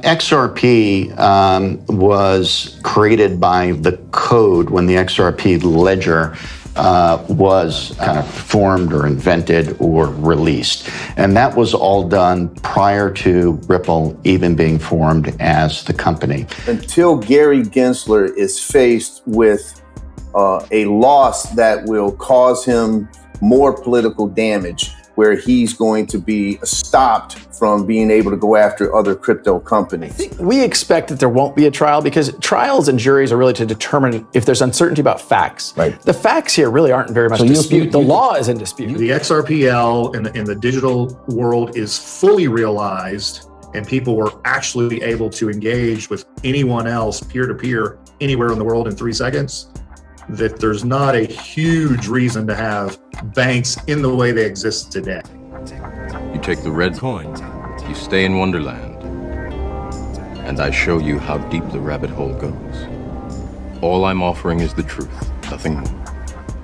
XRP was created by the code when the XRP ledger was kind of formed or invented or released. And that was all done prior to Ripple even being formed as the company. Until Gary Gensler is faced with a loss that will cause him more political damage, where he's going to be stopped from being able to go after other crypto companies. I think we expect that there won't be a trial because trials and juries are really to determine if there's uncertainty about facts. Right. The facts here really aren't very much in dispute. The law is in dispute. The XRPL in the digital world is fully realized, and people were actually able to engage with anyone else peer-to-peer anywhere in the world in 3 seconds. That there's not a huge reason to have banks in the way they exist today. You take the red coin, you stay in Wonderland, and I show you how deep the rabbit hole goes. All I'm offering is the truth, nothing more.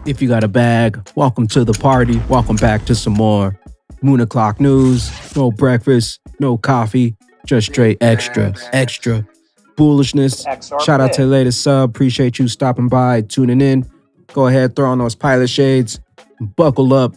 If you got a bag, welcome to the party. Welcome back to some more Moon O'Clock News. No breakfast, no coffee, just straight extra bullishness. Shout out to the latest sub. Appreciate you stopping by, tuning in. Go ahead, throw on those pilot shades, and buckle up,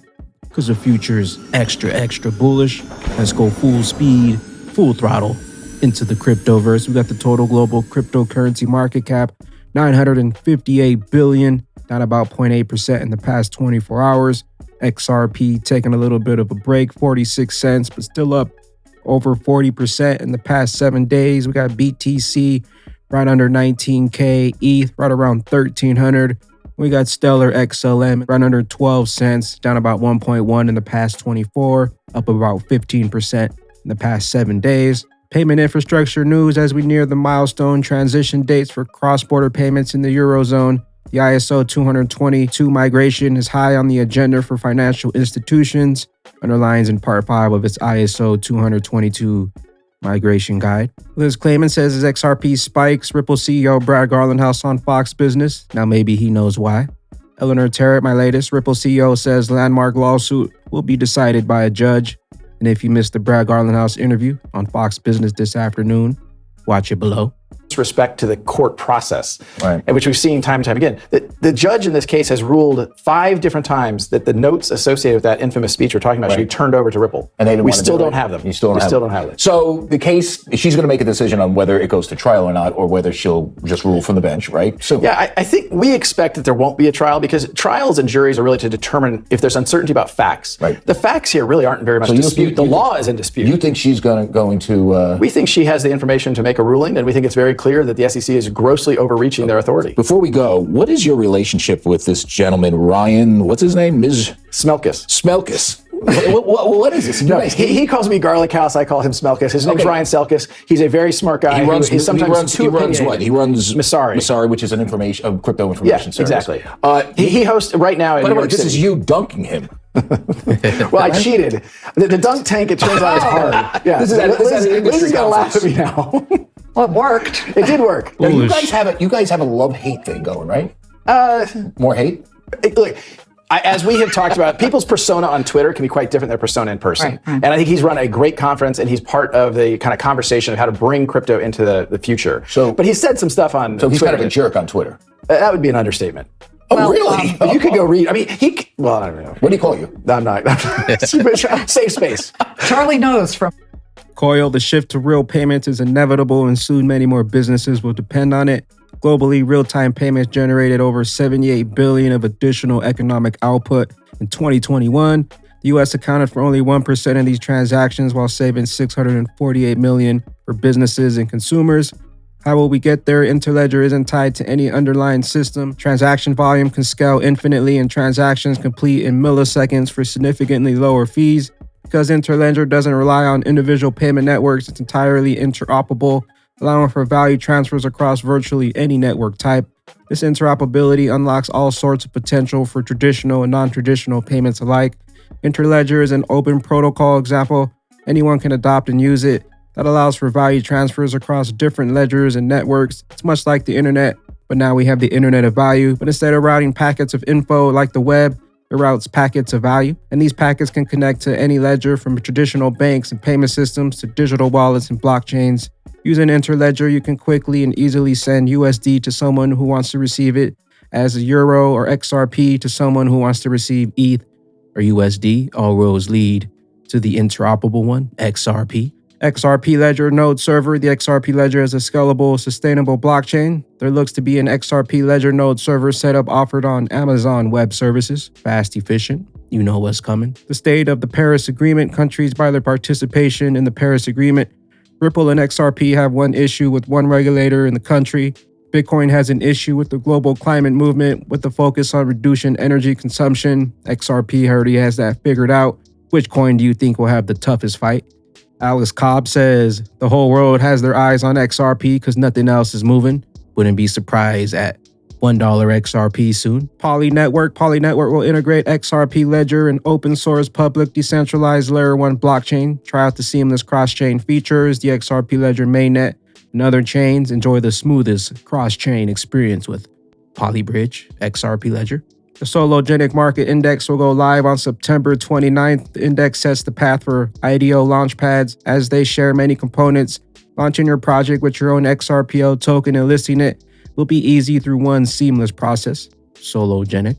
because the future is extra bullish. Let's go full speed, full throttle into the cryptoverse. We got the total global cryptocurrency market cap, $958 billion, down about 0.8% in the past 24 hours. XRP taking a little bit of a break, 46 cents, but still up over 40% in the past 7 days. We got BTC right under 19K, ETH right around 1,300. We got Stellar XLM right under 12 cents, down about 1.1 in the past 24, up about 15% in the past 7 days. Payment infrastructure news as we near the milestone transition dates for cross-border payments in the Eurozone. The ISO 222 migration is high on the agenda for financial institutions, underlines in part 5 of its ISO 222 migration guide. Liz Clayman says his XRP spikes. Ripple CEO Brad Garlinghouse on Fox Business. Now maybe he knows why. Eleanor Terrett, my latest. Ripple CEO says landmark lawsuit will be decided by a judge. And if you missed the Brad Garlinghouse interview on Fox Business this afternoon, watch it below. Respect to the court process, right, and which we've seen time and time again. The judge in this case has ruled 5 different times that the notes associated with that infamous speech we're talking about should be turned over to Ripple. And we still don't have them. You still don't have them. So the case, she's going to make a decision on whether it goes to trial or not, or whether she'll just rule from the bench, right? So yeah, I think we expect that there won't be a trial because trials and juries are really to determine if there's uncertainty about facts. Right. The facts here really aren't very much in dispute. The law is in dispute. You think she's going to? We think she has the information to make a ruling, and we think it's very clear that the SEC is grossly overreaching their authority. Before we go, what is your relationship with this gentleman, Ryan? What's his name? Ms. Smelkus. What is this? No, he calls me Garlic House. I call him Smelkus. His name's Ryan Selkus. He's a very smart guy. He runs what? He runs Masari, which is an crypto information service. Exactly. He hosts right now in New York City. This is you dunking him. Well, I cheated. The dunk tank, it turns out, is hard. Yeah. Liz is going to laugh at me now. Well, it worked. It did work. Now, you guys have a love-hate thing going, right? More hate? Look, as we have talked about, people's persona on Twitter can be quite different than their persona in person. Right. And I think he's run a great conference, and he's part of the kind of conversation of how to bring crypto into the future. But he said some stuff on So he's Twitter. kind of a jerk on Twitter. That would be an understatement. Oh, really? You could go read. I mean, well, I don't know. What do you call you? I'm not. Safe space. Charlie knows from. Coil, the shift to real payments is inevitable and soon many more businesses will depend on it. Globally, real-time payments generated over $78 billion of additional economic output in 2021. The U.S. accounted for only 1% of these transactions while saving $648 million for businesses and consumers. How will we get there? Interledger isn't tied to any underlying system. Transaction volume can scale infinitely and transactions complete in milliseconds for significantly lower fees. Because Interledger doesn't rely on individual payment networks, it's entirely interoperable, allowing for value transfers across virtually any network type. This interoperability unlocks all sorts of potential for traditional and non-traditional payments alike. Interledger is an open protocol example. Anyone can adopt and use it. That allows for value transfers across different ledgers and networks. It's much like the internet, but now we have the internet of value. But instead of routing packets of info like the web, it routes packets of value. And these packets can connect to any ledger from traditional banks and payment systems to digital wallets and blockchains. Using Interledger, you can quickly and easily send USD to someone who wants to receive it as a Euro, or XRP to someone who wants to receive ETH or USD. All roads lead to the interoperable one, XRP. XRP Ledger node server. The XRP Ledger is a scalable, sustainable blockchain. There looks to be an XRP Ledger node server setup offered on Amazon Web Services. Fast, efficient. You know what's coming. The state of the Paris Agreement. Countries by their participation in the Paris Agreement. Ripple and XRP have one issue with one regulator in the country. Bitcoin has an issue with the global climate movement with the focus on reducing energy consumption. XRP already has that figured out. Which coin do you think will have the toughest fight? Alex Cobb says the whole world has their eyes on XRP because nothing else is moving. Wouldn't be surprised at $1 XRP soon. Poly Network will integrate XRP Ledger and open source public decentralized layer 1 blockchain. Try out the seamless cross-chain features, the XRP Ledger mainnet, and other chains. Enjoy the smoothest cross-chain experience with Polybridge XRP Ledger. The Sologenic Market Index will go live on September 29th. The index sets the path for IDO launchpads as they share many components. Launching your project with your own XRPO token and listing it will be easy through one seamless process. Sologenic.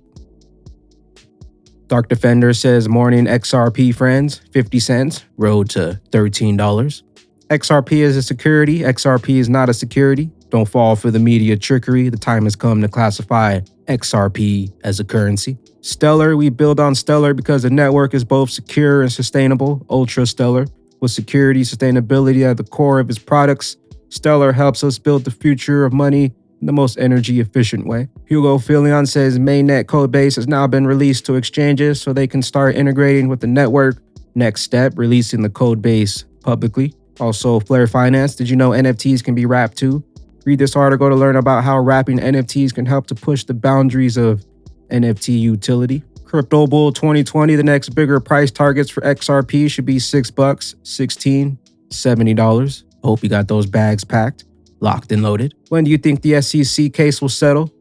Dark Defender says, morning XRP friends, 50 cents, road to $13. XRP is a security. XRP is not a security. Don't fall for the media trickery. The time has come to classify XRP as a currency. Stellar, we build on Stellar because the network is both secure and sustainable. Ultra Stellar, with security, sustainability at the core of its products. Stellar helps us build the future of money in the most energy efficient way. Hugo Filion says mainnet codebase has now been released to exchanges so they can start integrating with the network. Next step, releasing the codebase publicly. Also, Flare Finance, did you know NFTs can be wrapped too? Read this article to learn about how wrapping NFTs can help to push the boundaries of NFT utility. Crypto Bull 2020, the next bigger price targets for XRP should be $6, $16, $70. Hope you got those bags packed, locked and loaded. When do you think the SEC case will settle?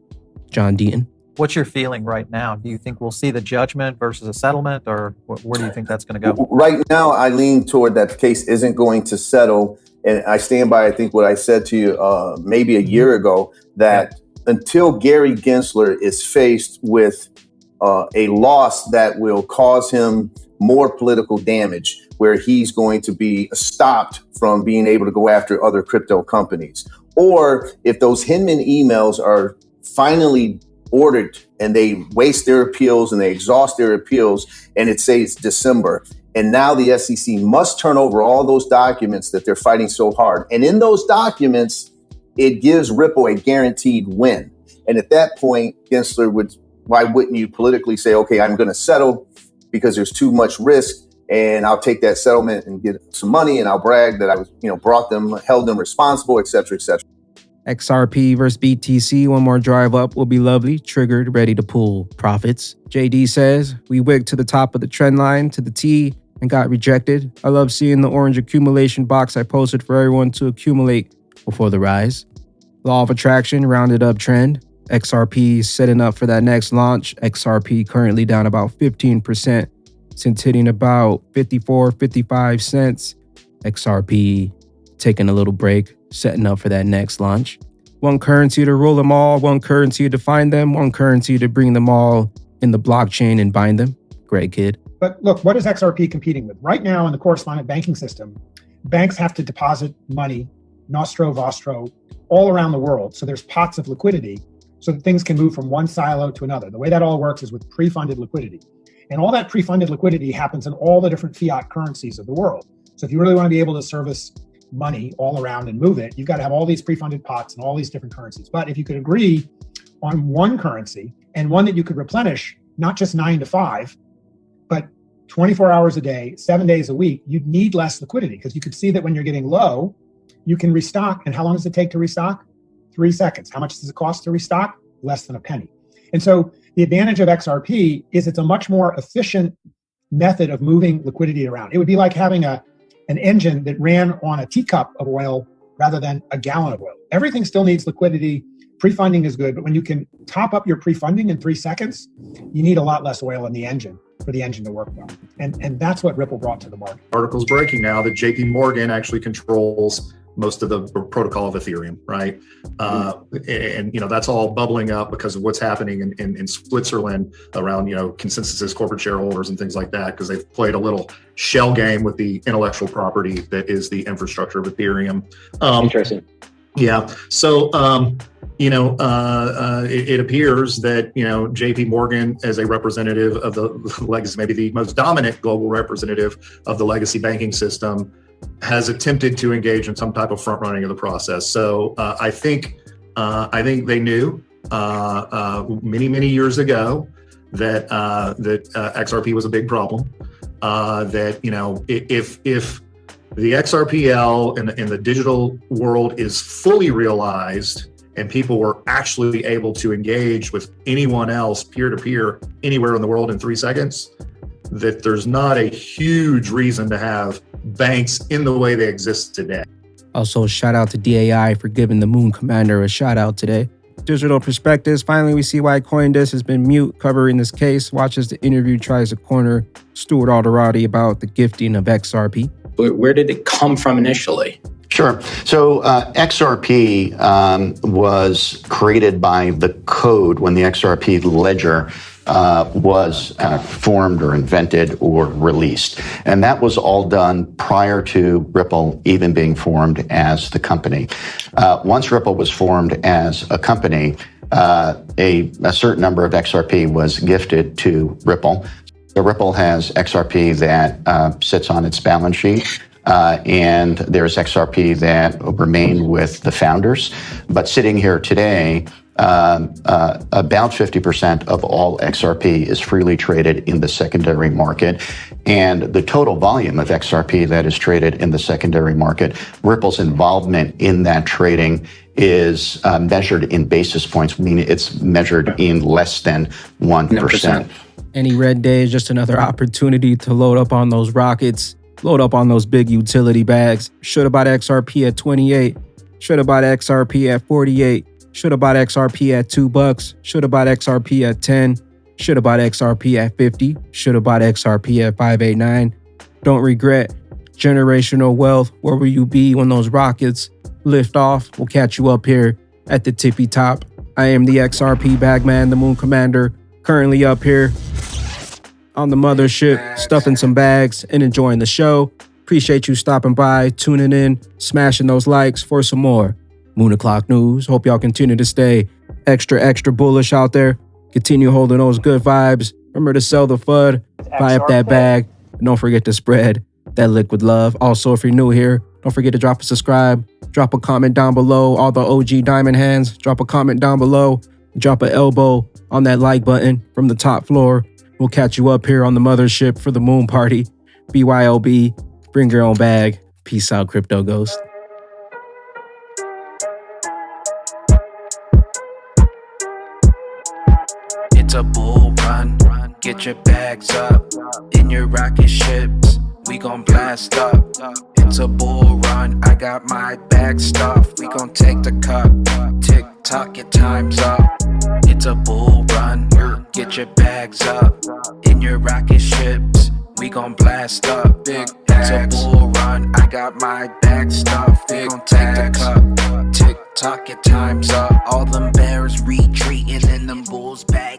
John Deaton. What's your feeling right now? Do you think we'll see the judgment versus a settlement, or where do you think that's going to go? Right now, I lean toward that the case isn't going to settle. And I stand by, I think, what I said to you maybe a year ago, that until Gary Gensler is faced with a loss that will cause him more political damage, where he's going to be stopped from being able to go after other crypto companies, or if those Hinman emails are finally ordered and they waste their appeals and they exhaust their appeals, and it says December, and now the SEC must turn over all those documents that they're fighting so hard. And in those documents, it gives Ripple a guaranteed win. And at that point, Gensler why wouldn't you politically say, okay, I'm going to settle because there's too much risk, and I'll take that settlement and get some money, and I'll brag that I was, brought them, held them responsible, et cetera, et cetera. XRP versus BTC, one more drive up will be lovely. Triggered, ready to pull profits. JD says, we wigged to the top of the trend line to the T and got rejected. I love seeing the orange accumulation box I posted for everyone to accumulate before the rise. Law of attraction, rounded up trend. XRP setting up for that next launch. XRP currently down about 15% since hitting about 55 cents. XRP taking a little break, setting up for that next launch. One currency to rule them all, one currency to find them, one currency to bring them all in the blockchain and bind them. Great kid. But look, what is XRP competing with? Right now in the correspondent banking system, banks have to deposit money, nostro, vostro, all around the world. So there's pots of liquidity so that things can move from one silo to another. The way that all works is with pre-funded liquidity. And all that pre-funded liquidity happens in all the different fiat currencies of the world. So if you really want to be able to service money all around and move it, you've got to have all these pre-funded pots and all these different currencies. But if you could agree on one currency and one that you could replenish, not just 9 to 5, but 24 hours a day, 7 days a week, you'd need less liquidity, because you could see that when you're getting low, you can restock. And how long does it take to restock? 3 seconds. How much does it cost to restock? Less than a penny. And so the advantage of XRP is it's a much more efficient method of moving liquidity around. It would be like having an engine that ran on a teacup of oil rather than a gallon of oil. Everything still needs liquidity. Pre-funding is good, but when you can top up your pre-funding in 3 seconds, you need a lot less oil in the engine for the engine to work well. And that's what Ripple brought to the market. Articles breaking now that JP Morgan actually controls most of the protocol of Ethereum, right? And that's all bubbling up because of what's happening in Switzerland around consensus corporate shareholders and things like that, because they've played a little shell game with the intellectual property that is the infrastructure of Ethereum. Interesting. Yeah. So it appears that J.P. Morgan, as a representative of the legacy, maybe the most dominant global representative of the legacy banking system, has attempted to engage in some type of front running of the process. So I think they knew many years ago that XRP was a big problem. That if the XRPL in the digital world is fully realized, and people were actually able to engage with anyone else peer-to-peer anywhere in the world in 3 seconds, that there's not a huge reason to have banks in the way they exist today. Also, shout out to DAI for giving the Moon Commander a shout out today. Digital Perspectives, finally we see why CoinDesk has been mute covering this case. Watch as the interview tries to corner Stuart Alderati about the gifting of XRP. Where did it come from initially? Sure. So XRP was created by the code when the XRP ledger was kind of formed or invented or released. And that was all done prior to Ripple even being formed as the company. Once Ripple was formed as a company, a certain number of XRP was gifted to Ripple. So Ripple has XRP that sits on its balance sheet. And there's XRP that remained with the founders. But sitting here today, about 50% of all XRP is freely traded in the secondary market. And the total volume of XRP that is traded in the secondary market, Ripple's involvement in that trading is measured in basis points, meaning it's measured in less than 1%. Any red day is just another opportunity to load up on those rockets. Load up on those big utility bags. Should have bought XRP at 28. Should have bought XRP at 48. Should have bought XRP at $2. Should have bought XRP at 10. Should have bought XRP at 50. Should have bought XRP at 589. Don't regret. Generational wealth. Where will you be when those rockets lift off? We'll catch you up here at the tippy top. I am the XRP Bagman, the Moon Commander, currently up here on the mothership, stuffing some bags and enjoying the show. Appreciate you stopping by, tuning in, smashing those likes for some more Moon O'Clock News. Hope y'all continue to stay extra bullish out there. Continue holding those good vibes. Remember to sell the FUD, buy up that bag, and don't forget to spread that liquid love. Also, if you're new here, don't forget to drop a subscribe, drop a comment down below. All the OG diamond hands, drop a comment down below, drop an elbow on that like button from the top floor. We'll catch you up here on the mothership for the moon party. BYOB, bring your own bag. Peace out, Crypto Ghost. It's a bull run. Get your bags up. In your rocket ships, we gon' blast up. It's a bull run. I got my bag stuffed. We gon' take the cup. Tick tock, your time's up. It's a bull run. Get your bags up. In your rocket ships, we gon' blast up. Big bags. It's a bull run. I got my bag stuffed. We gon' take the cup. Tick tock, your time's up. All them bears retreating in them bulls' bags.